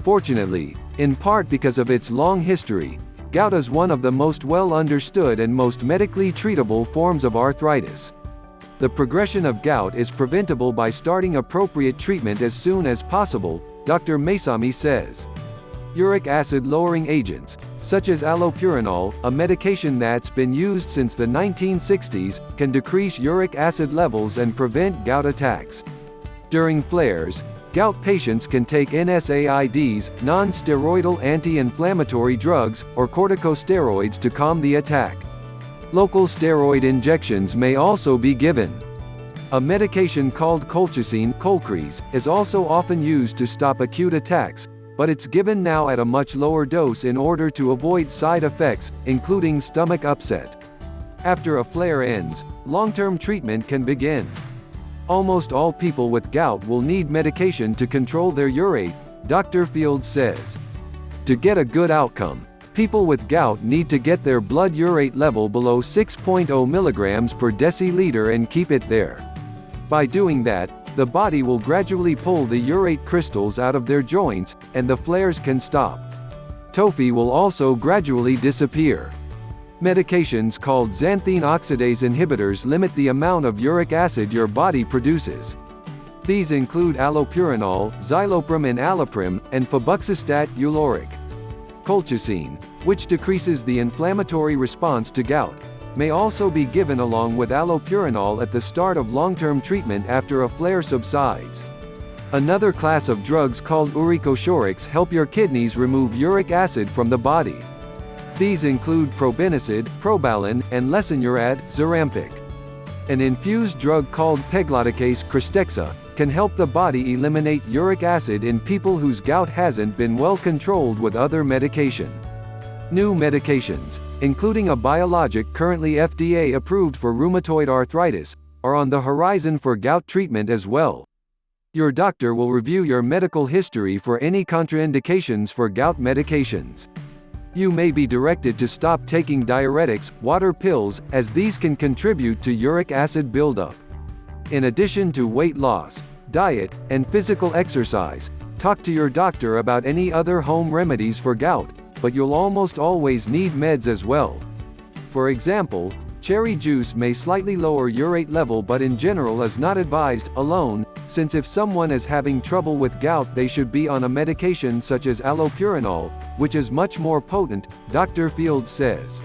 Fortunately, in part because of its long history, gout is one of the most well understood and most medically treatable forms of arthritis. The progression of gout is preventable by starting appropriate treatment as soon as possible, Dr. Meysami says. Uric acid-lowering agents, such as allopurinol, a medication that's been used since the 1960s, can decrease uric acid levels and prevent gout attacks. During flares, gout patients can take NSAIDs, non-steroidal anti-inflammatory drugs, or corticosteroids to calm the attack. Local steroid injections may also be given. A medication called colchicine, Colcrys, is also often used to stop acute attacks, but it's given now at a much lower dose in order to avoid side effects, including stomach upset. After a flare ends, long-term treatment can begin. Almost all people with gout will need medication to control their urate, Dr. Fields says. To get a good outcome, people with gout need to get their blood urate level below 6.0 milligrams per deciliter and keep it there. By doing that, the body will gradually pull the urate crystals out of their joints, and the flares can stop. Tophi will also gradually disappear. Medications called xanthine oxidase inhibitors limit the amount of uric acid your body produces. These include allopurinol, xylopram and alloprim, and febuxostat Uric. Colchicine, which decreases the inflammatory response to gout, may also be given along with allopurinol at the start of long-term treatment after a flare subsides. Another class of drugs called uricosurics help your kidneys remove uric acid from the body. These include probenecid, probalin, and lesinurad, Zurampic. An infused drug called pegloticase Crystexxa can help the body eliminate uric acid in people whose gout hasn't been well controlled with other medication. New medications, including a biologic currently FDA approved for rheumatoid arthritis, are on the horizon for gout treatment as well. Your doctor will review your medical history for any contraindications for gout medications. You may be directed to stop taking diuretics, water pills, as these can contribute to uric acid buildup. In addition to weight loss, diet, and physical exercise, talk to your doctor about any other home remedies for gout, but you'll almost always need meds as well. For example, cherry juice may slightly lower urate level but in general is not advised alone, since if someone is having trouble with gout they should be on a medication such as allopurinol, which is much more potent, Dr. Fields says.